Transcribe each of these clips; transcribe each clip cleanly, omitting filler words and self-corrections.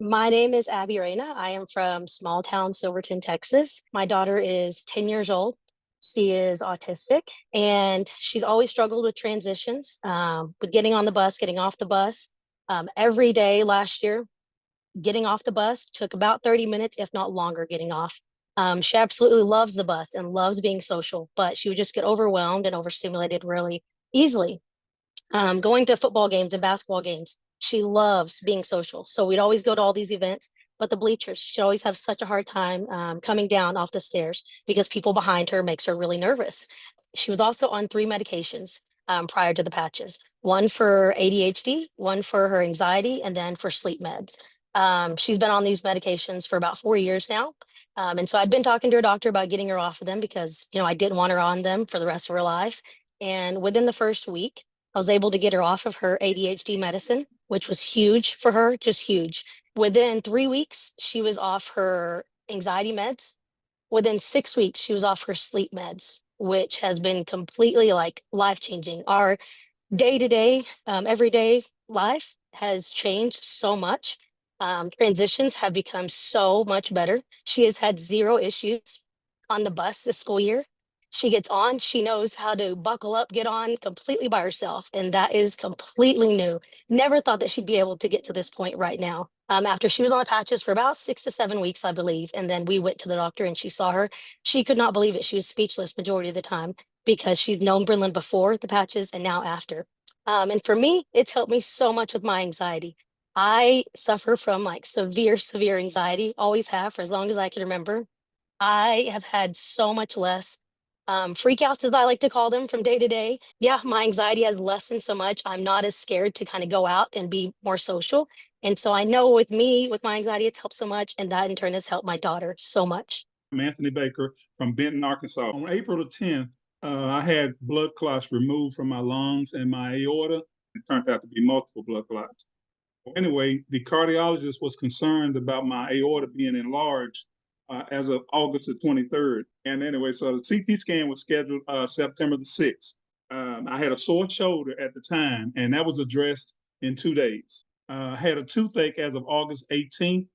My name is Abby Reyna. I am from small town Silverton, Texas. My daughter is 10 years old. She is autistic and she's always struggled with transitions, with getting on the bus, getting off the bus. Every day last year, getting off the bus took about 30 minutes, if not longer, getting off. She absolutely loves the bus and loves being social, but she would just get overwhelmed and overstimulated really easily. Going to football games and basketball games. She loves being social. So we'd always go to all these events, but the bleachers, she'd always have such a hard time coming down off the stairs because people behind her makes her really nervous. She was also on three medications prior to the patches, one for ADHD, one for her anxiety, and then for sleep meds. She's been on these medications for about 4 years now. And so I'd been talking to her doctor about getting her off of them because, I didn't want her on them for the rest of her life. And within the first week, I was able to get her off of her ADHD medicine, which was huge for her, just huge. Within 3 weeks, she was off her anxiety meds. Within 6 weeks, she was off her sleep meds, which has been completely like life changing. Our day to day, everyday life has changed so much. Transitions have become so much better. She has had zero issues on the bus this school year. She gets on, she knows how to buckle up, get on completely by herself. And that is completely new. Never thought that she'd be able to get to this point right now. After she was on the patches for about 6 to 7 weeks, I believe. And then we went to the doctor and she saw her. She could not believe it. She was speechless majority of the time because she'd known Brinlin before the patches and now after. And for me, it's helped me so much with my anxiety. I suffer from like severe, severe anxiety, always have for as long as I can remember. I have had so much less freakouts, as I like to call them, from day to day. Yeah, my anxiety has lessened so much. I'm not as scared to kind of go out and be more social. And so I know with me, with my anxiety, it's helped so much. And that in turn has helped my daughter so much. I'm Anthony Baker from Benton, Arkansas. On April the 10th, I had blood clots removed from my lungs and my aorta. It turned out to be multiple blood clots. Anyway, the cardiologist was concerned about my aorta being enlarged as of August the 23rd. And anyway, so the CT scan was scheduled September the 6th. I had a sore shoulder at the time, and that was addressed in 2 days. I had a toothache as of August 18th.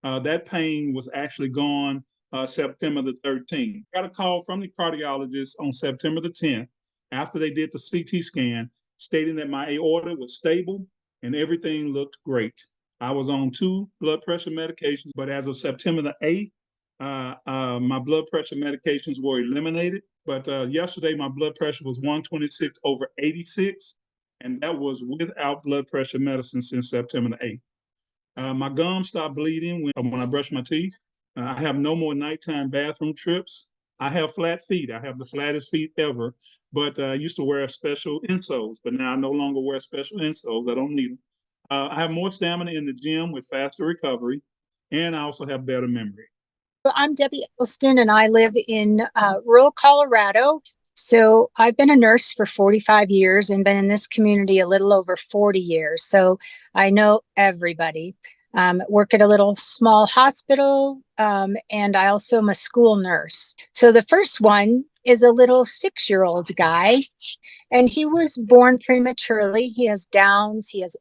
That pain was actually gone September the 13th. Got a call from the cardiologist on September the 10th after they did the CT scan stating that my aorta was stable and everything looked great. I was on two blood pressure medications, but as of September the 8th, my blood pressure medications were eliminated. But yesterday, my blood pressure was 126 over 86, and that was without blood pressure medicine since September the 8th. My gums stopped bleeding when I brush my teeth. I have no more nighttime bathroom trips. I have flat feet. I have the flattest feet ever, but I used to wear special insoles, but now I no longer wear special insoles. I don't need them. I have more stamina in the gym with faster recovery, and I also have better memory. I'm Debbie Elston, and I live in rural Colorado. So I've been a nurse for 45 years and been in this community a little over 40 years. So I know everybody. Work at a little small hospital, and I also am a school nurse. So the first one is a little 6-year-old guy, and he was born prematurely. He has Downs, he has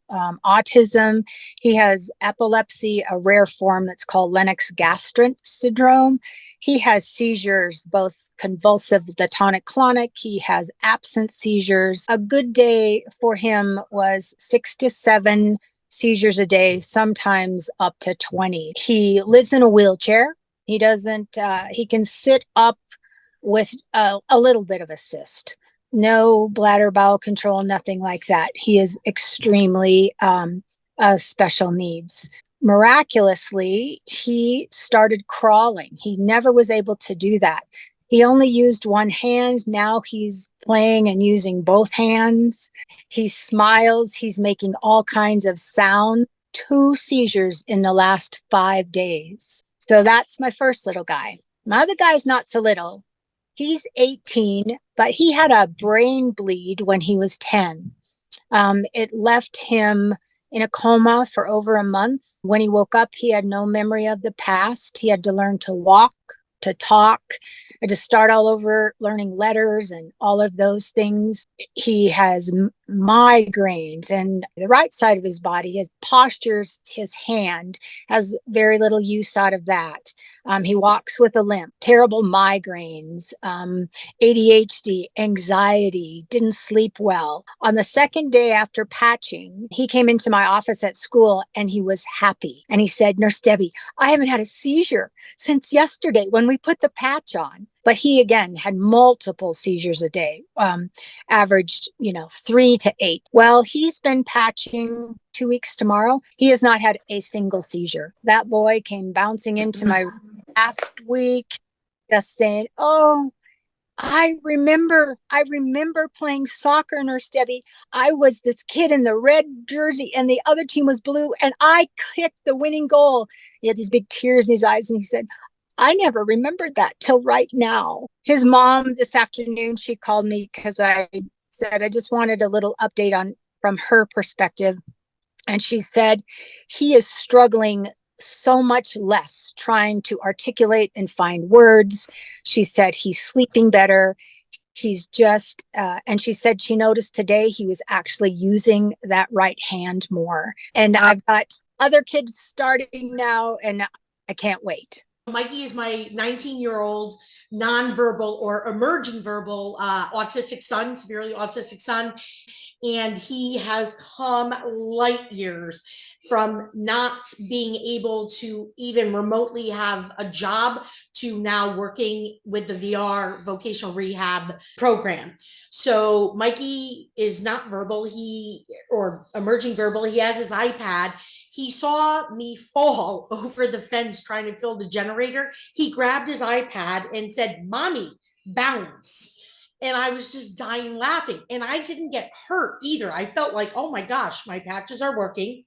autism, he has epilepsy, a rare form that's called Lennox-Gastaut syndrome. He has seizures, both convulsive, the tonic-clonic. He has absent seizures. A good day for him was 6 to 7 seizures a day, sometimes up to 20. He lives in a wheelchair. He can sit up with a little bit of assist. No bladder, bowel control, nothing like that. He is extremely special needs. Miraculously, he started crawling. He never was able to do that. He only used one hand. Now he's playing and using both hands. He smiles. He's making all kinds of sound. 2 seizures in the last 5 days. So that's my first little guy. My other guy's not so little. He's 18, but he had a brain bleed when he was 10. It left him in a coma for over a month. When he woke up, he had no memory of the past. He had to learn to walk, to talk, and to start all over learning letters and all of those things. He has migraines, and the right side of his body, his postures, his hand has very little use out of that. He walks with a limp, terrible migraines, ADHD, anxiety, didn't sleep well. On the second day after patching, he came into my office at school and he was happy. And he said, Nurse Debbie, I haven't had a seizure since yesterday when we put the patch on. But he again had multiple seizures a day, averaged, 3 to 8. Well, he's been patching 2 weeks tomorrow. He has not had a single seizure. That boy came bouncing into my last week, just saying, "Oh, I remember playing soccer, Nurse Debbie. I was this kid in the red jersey and the other team was blue and I kicked the winning goal." He had these big tears in his eyes and he said, "I never remembered that till right now." His mom this afternoon, she called me because I said I just wanted a little update on from her perspective. And she said he is struggling so much less trying to articulate and find words. She said he's sleeping better. He's just, and she said she noticed today he was actually using that right hand more. And I've got other kids starting now, and I can't wait. Mikey is my 19-year-old nonverbal or emerging verbal autistic son, severely autistic son. And he has come light years from not being able to even remotely have a job to now working with the VR vocational rehab program. So Mikey is not verbal, or emerging verbal. He has his iPad. He saw me fall over the fence trying to fill the generator. He grabbed his iPad and said, "Mommy, bounce." And I was just dying laughing. And I didn't get hurt either. I felt like, oh my gosh, my patches are working.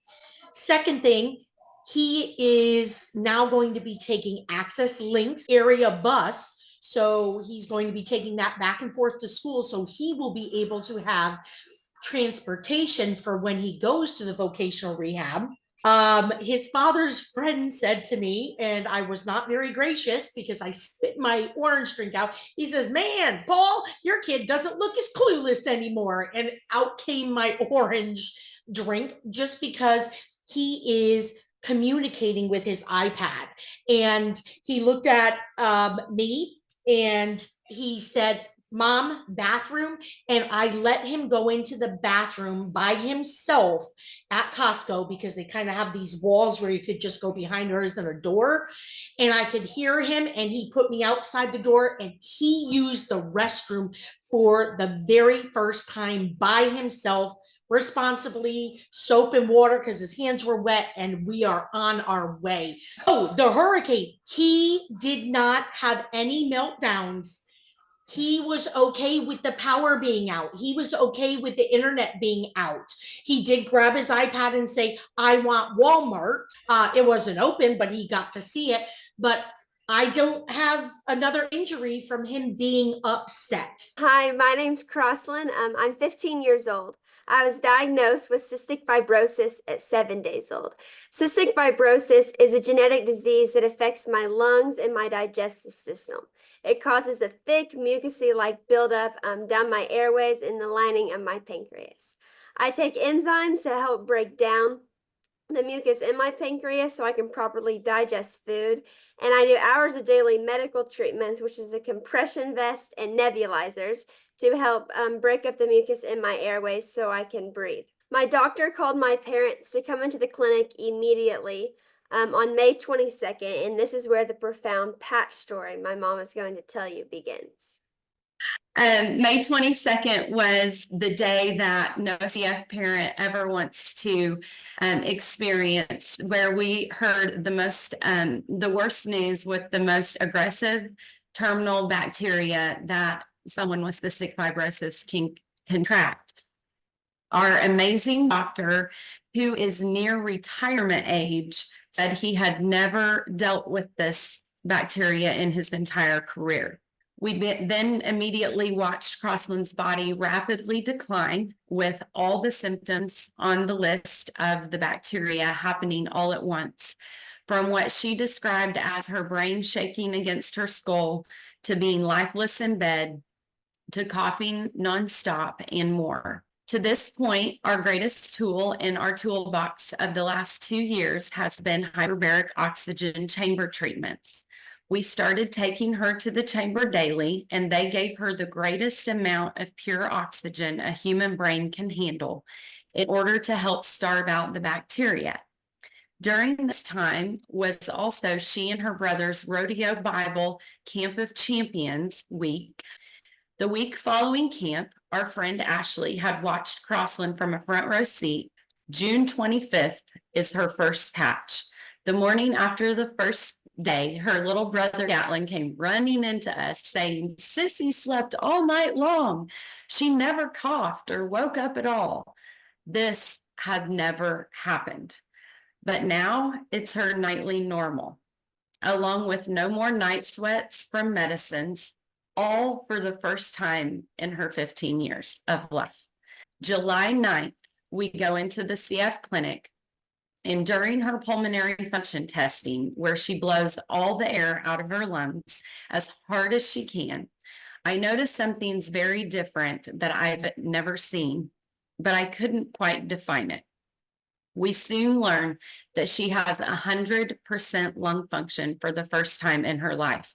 Second thing, he is now going to be taking Access Links area bus. So he's going to be taking that back and forth to school. So he will be able to have transportation for when he goes to the vocational rehab. His father's friend said to me, and I was not very gracious because I spit my orange drink out. He says, "Man, Paul, your kid doesn't look as clueless anymore." And out came my orange drink just because he is communicating with his iPad. And he looked at me and he said, "Mom, bathroom." And I let him go into the bathroom by himself at Costco because they kind of have these walls where you could just go behind. There isn't a door. And I could hear him and he put me outside the door and he used the restroom for the very first time by himself, responsibly, soap and water because his hands were wet, and we are on our way. Oh, the hurricane. He did not have any meltdowns. He was okay with the power being out. He was okay with the internet being out. He did grab his iPad and say, "I want Walmart." It wasn't open, but he got to see it. But I don't have another injury from him being upset. Hi, my name's Crosslyn. I'm 15 years old. I was diagnosed with cystic fibrosis at 7 days old. Cystic fibrosis is a genetic disease that affects my lungs and my digestive system. It causes a thick, mucousy-like buildup down my airways and the lining of my pancreas. I take enzymes to help break down the mucus in my pancreas so I can properly digest food. And I do hours of daily medical treatments, which is a compression vest and nebulizers to help break up the mucus in my airways so I can breathe. My doctor called my parents to come into the clinic immediately on May 22nd, and this is where the profound patch story my mom is going to tell you begins. May 22nd was the day that no CF parent ever wants to experience, where we heard the worst news with the most aggressive terminal bacteria that someone with cystic fibrosis can contract. Our amazing doctor, who is near retirement age, said he had never dealt with this bacteria in his entire career. We then immediately watched Crosslyn's body rapidly decline with all the symptoms on the list of the bacteria happening all at once, from what she described as her brain shaking against her skull to being lifeless in bed to coughing nonstop and more. To this point, our greatest tool in our toolbox of the last 2 years has been hyperbaric oxygen chamber treatments. We started taking her to the chamber daily, and they gave her the greatest amount of pure oxygen a human brain can handle in order to help starve out the bacteria. During this time was also she and her brother's Rodeo Bible Camp of Champions week. The week following camp, our friend Ashley had watched Crossland from a front row seat. June 25th is her first patch. The morning after the first day, her little brother Gatlin came running into us saying, "Sissy slept all night long. She never coughed or woke up at all." This had never happened. But now it's her nightly normal, along with no more night sweats from medicines, all for the first time in her 15 years of life. July 9th, we go into the CF clinic, and during her pulmonary function testing, where she blows all the air out of her lungs as hard as she can, I noticed something's very different that I've never seen, but I couldn't quite define it. We soon learned that she has 100% lung function for the first time in her life,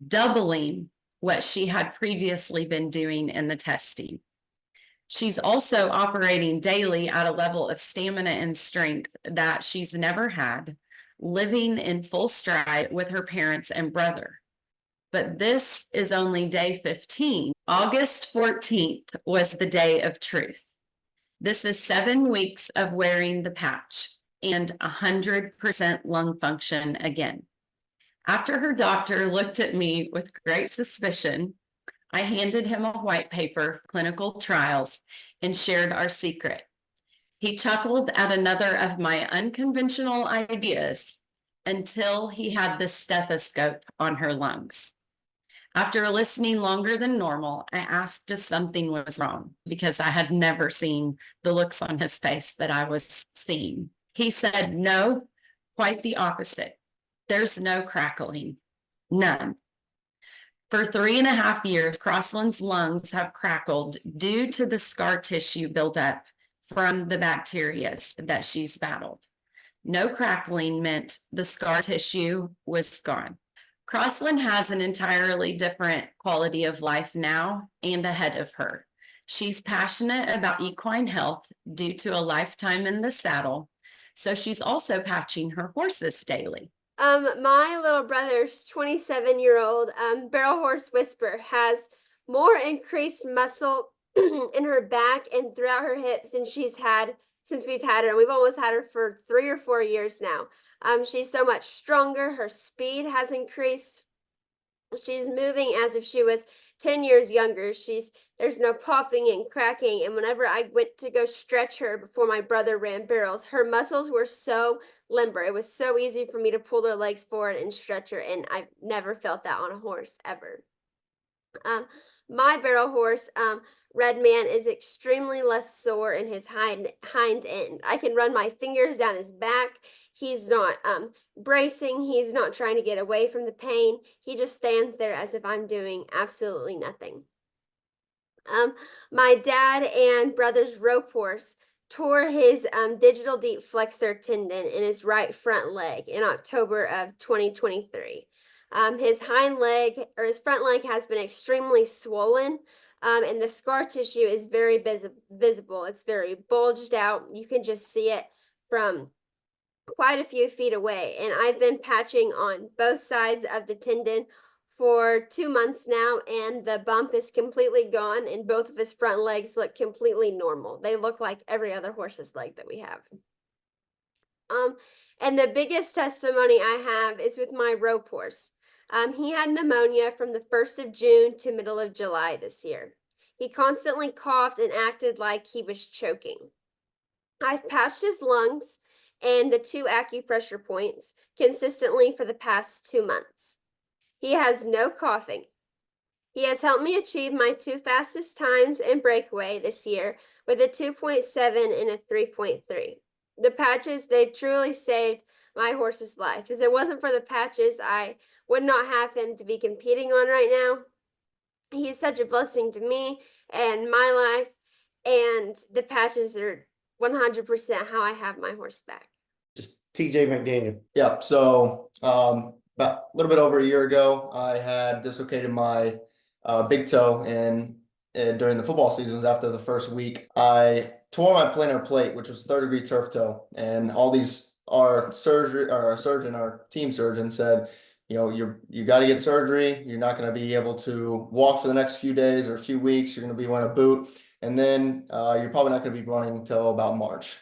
doubling what she had previously been doing in the testing. She's also operating daily at a level of stamina and strength that she's never had, living in full stride with her parents and brother. But this is only day 15. August 14th was the day of truth. This is 7 weeks of wearing the patch and 100% lung function again. After her doctor looked at me with great suspicion, I handed him a white paper, clinical trials, and shared our secret. He chuckled at another of my unconventional ideas until he had the stethoscope on her lungs. After listening longer than normal, I asked if something was wrong because I had never seen the looks on his face that I was seeing. He said, "No, quite the opposite. There's no crackling, none." For 3.5 years, Crossland's lungs have crackled due to the scar tissue buildup from the bacteria that she's battled. No crackling meant the scar tissue was gone. Crossland has an entirely different quality of life now and ahead of her. She's passionate about equine health due to a lifetime in the saddle, so she's also patching her horses daily. My little brother's 27-year-old barrel horse Whisper has more increased muscle in her back and throughout her hips than she's had since we've had her. We've almost had her for 3 or 4 years now. She's so much stronger. Her speed has increased. She's moving as if she was 10 years younger. There's no popping and cracking. And whenever I went to go stretch her before my brother ran barrels, her muscles were so limber. It was so easy for me to pull her legs forward and stretch her. And I've never felt that on a horse ever. My barrel horse, Red Man, is extremely less sore in his hind end. I can run my fingers down his back. He's not bracing. He's not trying to get away from the pain. He just stands there as if I'm doing absolutely nothing. My dad and brother's rope horse tore his digital deep flexor tendon in his right front leg in October of 2023. His hind leg or his front leg has been extremely swollen, and the scar tissue is very visible. It's very bulged out. You can just see it from quite a few feet away. And I've been patching on both sides of the tendon for 2 months now, and the bump is completely gone, and both of his front legs look completely normal. They look like every other horse's leg that we have. And the biggest testimony I have is with my rope horse. He had pneumonia from the 1st of June to middle of July this year. He constantly coughed and acted like he was choking. I've patched his lungs and the 2 acupressure points consistently for the past 2 months. He has no coughing. He has helped me achieve my 2 fastest times in breakaway this year with a 2.7 and a 3.3. The patches, they've truly saved my horse's life. If it wasn't for the patches, I would not have him to be competing on right now. He's such a blessing to me and my life, and the patches are 100% how I have my horse back. Just TJ McDaniel. Yep. So about a little bit over a year ago, I had dislocated my big toe, and during the football season, was after the first week, I tore my plantar plate, which was 3rd-degree turf toe, and all these our team surgeon said, you know, you got to get surgery. You're not going to be able to walk for the next few days or a few weeks. You're going to be wearing a boot, and then you're probably not going to be running until about March,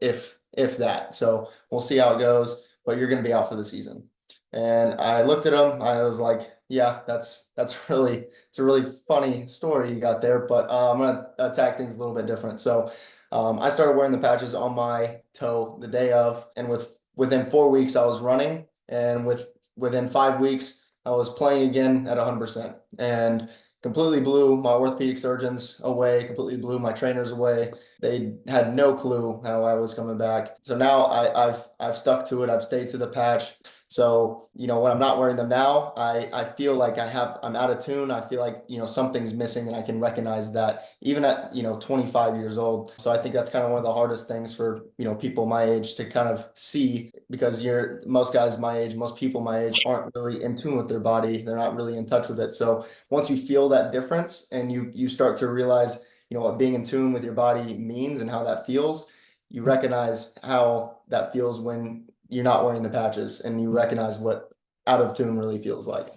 if that. So we'll see how it goes, but you're going to be out for the season. And I looked at him. I was like, yeah, it's a really funny story you got there, but I'm gonna attack things a little bit different. So I started wearing the patches on my toe the day of, and within 4 weeks I was running, and within 5 weeks I was playing again at 100%, and completely blew my orthopedic surgeons away, completely blew my trainers away. They had no clue how I was coming back. So now I've stuck to it. I've stayed to the patch. So, you know, when I'm not wearing them now, I feel like I'm out of tune. I feel like, you know, something's missing, and I can recognize that even at, 25 years old. So I think that's kind of one of the hardest things for, people my age to kind of see, because most guys my age, most people my age aren't really in tune with their body. They're not really in touch with it. So once you feel that difference and you start to realize, what being in tune with your body means and how that feels, you recognize how that feels when you're not wearing the patches, and you recognize what out of tune really feels like.